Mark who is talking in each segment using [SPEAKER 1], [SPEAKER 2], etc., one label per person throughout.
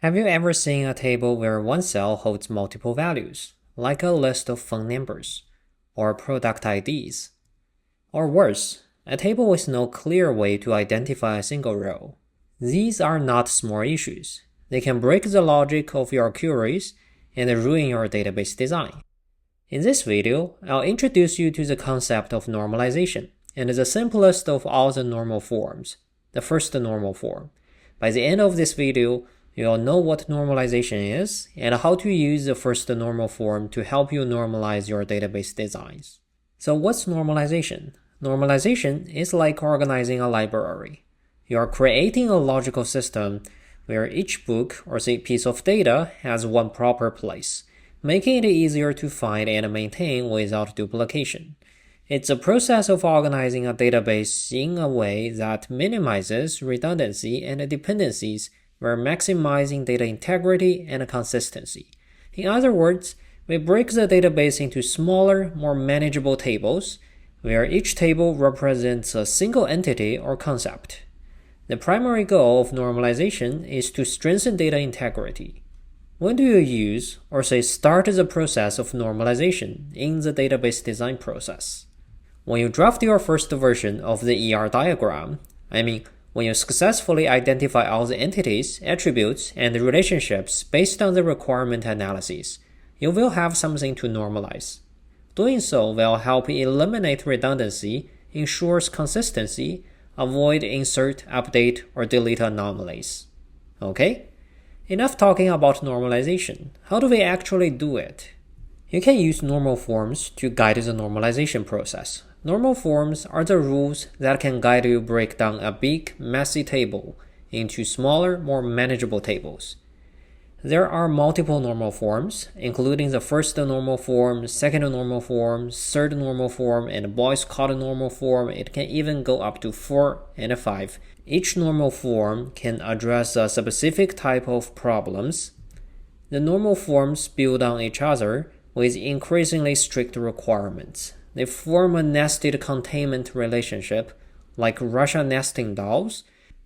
[SPEAKER 1] Have you ever seen a table where one cell holds multiple values, like a list of phone numbers, or product IDs? Or worse, a table with no clear way to identify a single row. These are not small issues. They can break the logic of your queries and ruin your database design. In this video, I'll introduce you to the concept of normalization and the simplest of all the normal forms, the first normal form. By the end of this video, you'll know what normalization is and how to use the first normal form to help you normalize your database designs. So what's normalization? Normalization is like organizing a library. You are creating a logical system where each book or say piece of data has one proper place, making it easier to find and maintain without duplication. It's a process of organizing a database in a way that minimizes redundancy and dependencies while maximizing data integrity and consistency. In other words, we break the database into smaller, more manageable tables, where each table represents a single entity or concept. The primary goal of normalization is to strengthen data integrity. When do you use, or say start the process of normalization in the database design process? When you draft your first version of the ER diagram, when you successfully identify all the entities, attributes, and relationships based on the requirement analysis, you will have something to normalize. Doing so will help eliminate redundancy, ensures consistency, avoid insert, update, or delete anomalies. Okay? Enough talking about normalization. How do we actually do it? You can use normal forms to guide the normalization process. Normal forms are the rules that can guide you break down a big, messy table into smaller, more manageable tables. There are multiple normal forms, including the first normal form, second normal form, third normal form, and Boy's code normal form. It can even go up to 4 and 5. Each normal form can address a specific type of problems. The normal forms build on each other with increasingly strict requirements. They form a nested containment relationship, like Russia nesting dolls.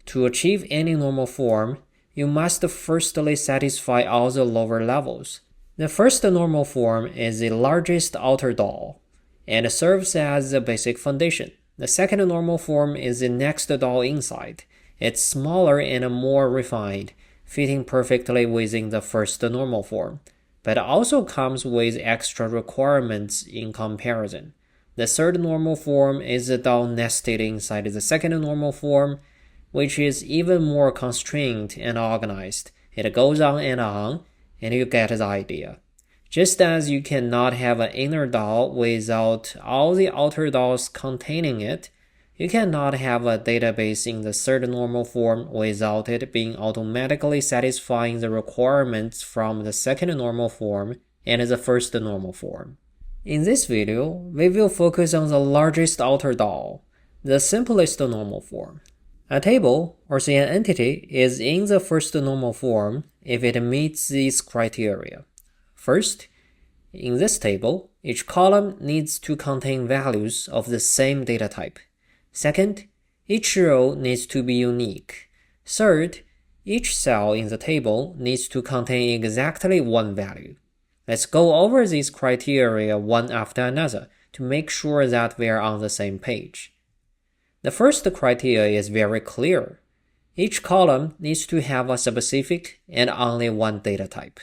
[SPEAKER 1] To achieve any normal form, you must firstly satisfy all the lower levels. The first normal form is the largest outer doll, and serves as the basic foundation. The second normal form is the next doll inside. It's smaller and more refined, fitting perfectly within the first normal form, but also comes with extra requirements in comparison. The third normal form is the doll nested inside the second normal form, which is even more constrained and organized. It goes on, and you get the idea. Just as you cannot have an inner doll without all the outer dolls containing it, you cannot have a database in the third normal form without it being automatically satisfying the requirements from the second normal form and the first normal form. In this video, we will focus on the largest outer doll, the simplest normal form. A table, or say an entity, is in the first normal form if it meets these criteria. First, in this table, each column needs to contain values of the same data type. Second, each row needs to be unique. Third, each cell in the table needs to contain exactly one value. Let's go over these criteria one after another to make sure that we are on the same page. The first criteria is very clear. Each column needs to have a specific and only one data type.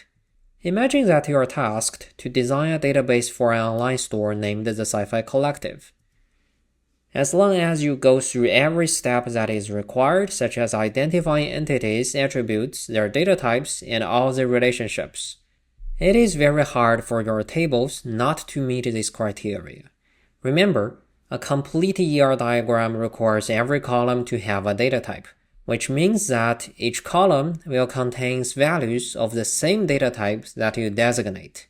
[SPEAKER 1] Imagine that you are tasked to design a database for an online store named the Sci-Fi Collective. As long as you go through every step that is required, such as identifying entities, attributes, their data types, and all the relationships, it is very hard for your tables not to meet these criteria. Remember, a complete ER diagram requires every column to have a data type, which means that each column will contain values of the same data types that you designate.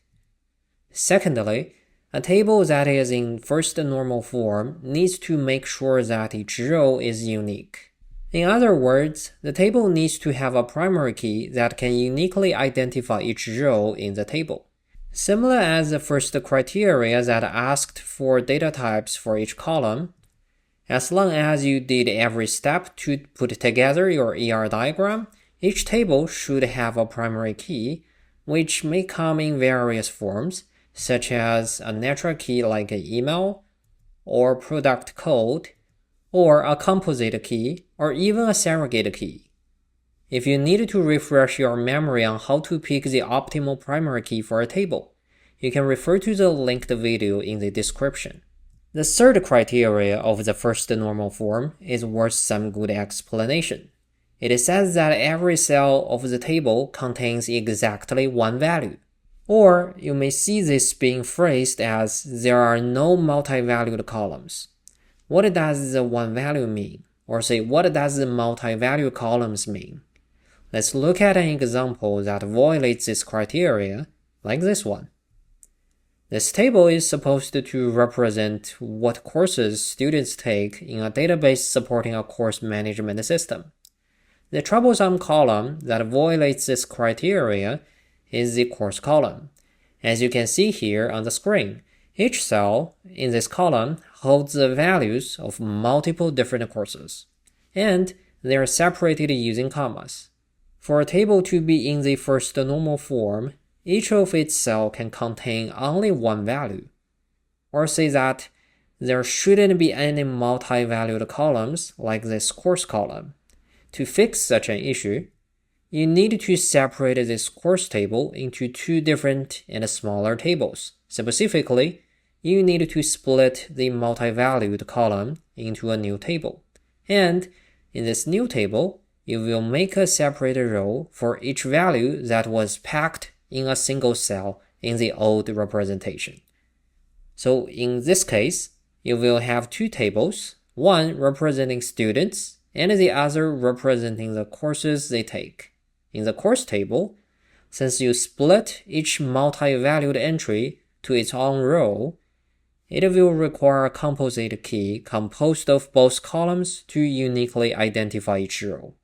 [SPEAKER 1] Secondly, a table that is in first normal form needs to make sure that each row is unique. In other words, the table needs to have a primary key that can uniquely identify each row in the table. Similar as the first criteria that asked for data types for each column, as long as you did every step to put together your ER diagram, Each table should have a primary key, which may come in various forms, such as a natural key like an email, or product code, or a composite key, or even a surrogate key. If you need to refresh your memory on how to pick the optimal primary key for a table, you can refer to the linked video in the description. The third criteria of the first normal form is worth some good explanation. It says that every cell of the table contains exactly one value. Or you may see this being phrased as there are no multi-valued columns. What does the one value mean? Or say, what does the multi-value columns mean? Let's look at an example that violates this criteria, like this one. This table is supposed to represent what courses students take in a database supporting a course management system. The troublesome column that violates this criteria is the course column. As you can see here on the screen, each cell in this column holds the values of multiple different courses, and they are separated using commas. For a table to be in the first normal form, each of its cells can contain only one value. Or say that there shouldn't be any multi-valued columns like this course column. To fix such an issue, you need to separate this course table into two different and smaller tables. Specifically, you need to split the multi-valued column into a new table. And in this new table, you will make a separate row for each value that was packed in a single cell in the old representation. So in this case, you will have two tables, one representing students and the other representing the courses they take. In the course table, since you split each multi-valued entry to its own row, it will require a composite key composed of both columns to uniquely identify each row.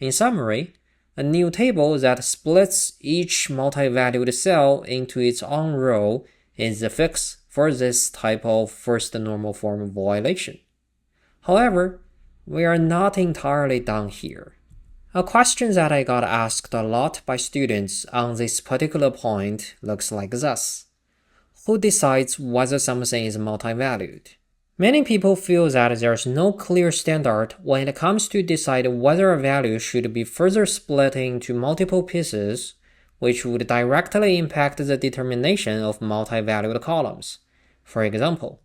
[SPEAKER 1] In summary, a new table that splits each multi-valued cell into its own row is the fix for this type of first normal form violation. However, we are not entirely done here. A question that I got asked a lot by students on this particular point looks like this. Who decides whether something is multi-valued? Many people feel that there's no clear standard when it comes to decide whether a value should be further split into multiple pieces, which would directly impact the determination of multi-valued columns. For example,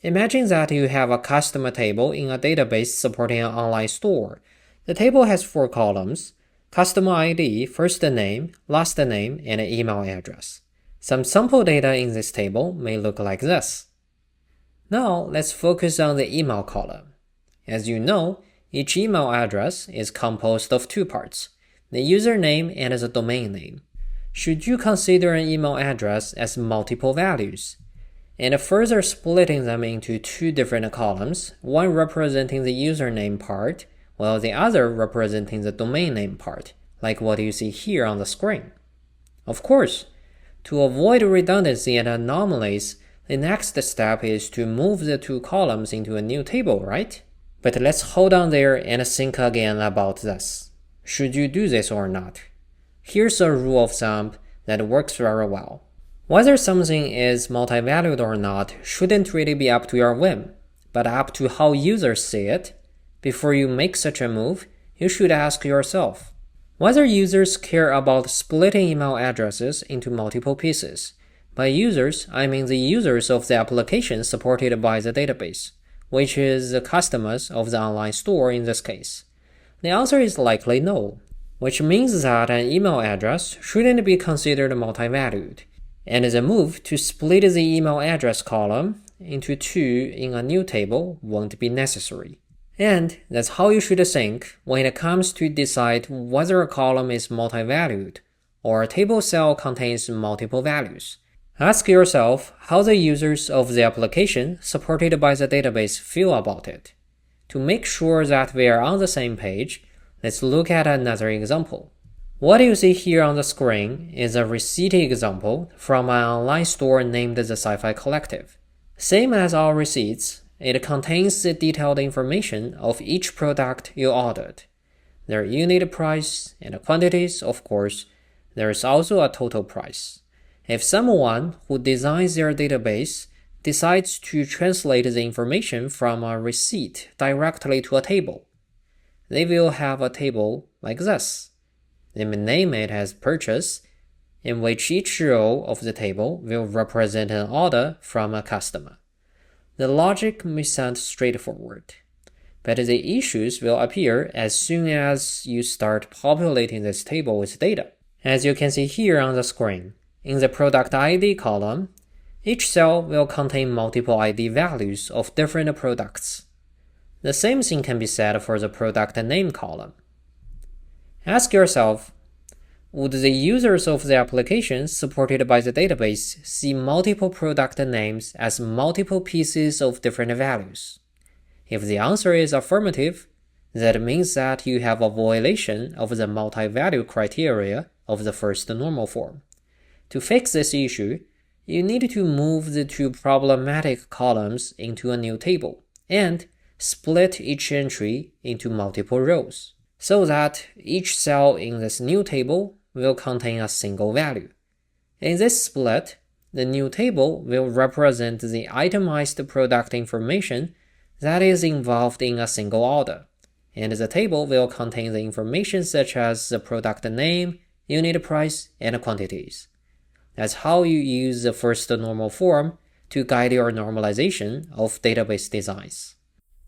[SPEAKER 1] imagine that you have a customer table in a database supporting an online store. The table has 4 columns: customer ID, first name, last name, and email address. Some sample data in this table may look like this. Now let's focus on the email column. As you know, each email address is composed of 2 parts, the username and the domain name. Should you consider an email address as multiple values, and further splitting them into 2 different columns, one representing the username part, while the other representing the domain name part, like what you see here on the screen? Of course, to avoid redundancy and anomalies, the next step is to move the 2 columns into a new table, right? But let's hold on there and think again about this. Should you do this or not? Here's a rule of thumb that works very well. Whether something is multi-valued or not shouldn't really be up to your whim, but up to how users see it. Before you make such a move, you should ask yourself whether users care about splitting email addresses into multiple pieces. By users, I mean the users of the application supported by the database, which is the customers of the online store in this case. The answer is likely no, which means that an email address shouldn't be considered multi-valued, and the move to split the email address column into 2 in a new table won't be necessary. And that's how you should think when it comes to decide whether a column is multi-valued or a table cell contains multiple values. Ask yourself how the users of the application supported by the database feel about it. To make sure that we are on the same page, let's look at another example. What you see here on the screen is a receipt example from an online store named the Sci-Fi Collective. Same as our receipts, it contains the detailed information of each product you ordered. their unit price, and quantities. Of course, there is also a total price. If someone who designs their database decides to translate the information from a receipt directly to a table, they will have a table like this. They may name it as purchase, in which each row of the table will represent an order from a customer. The logic may sound straightforward, but the issues will appear as soon as you start populating this table with data. As you can see here on the screen, in the product ID column, each cell will contain multiple ID values of different products. The same thing can be said for the product name column. Ask yourself, would the users of the application supported by the database see multiple product names as multiple pieces of different values? If the answer is affirmative, that means that you have a violation of the multi-value criteria of the first normal form. To fix this issue, you need to move the two problematic columns into a new table and split each entry into multiple rows, so that each cell in this new table will contain a single value. In this split, the new table will represent the itemized product information that is involved in a single order, and the table will contain the information such as the product name, unit price, and quantities. That's how you use the first normal form to guide your normalization of database designs.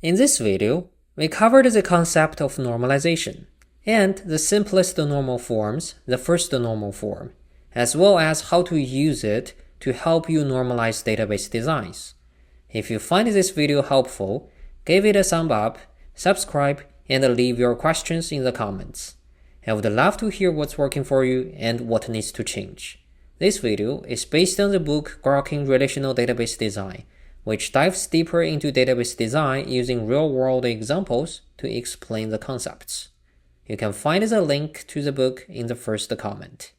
[SPEAKER 1] In this video, we covered the concept of normalization and the simplest normal forms, the first normal form, as well as how to use it to help you normalize database designs. If you find this video helpful, give it a thumb up, subscribe, and leave your questions in the comments. I would love to hear what's working for you and what needs to change. This video is based on the book Grokking Relational Database Design, which dives deeper into database design using real-world examples to explain the concepts. You can find the link to the book in the first comment.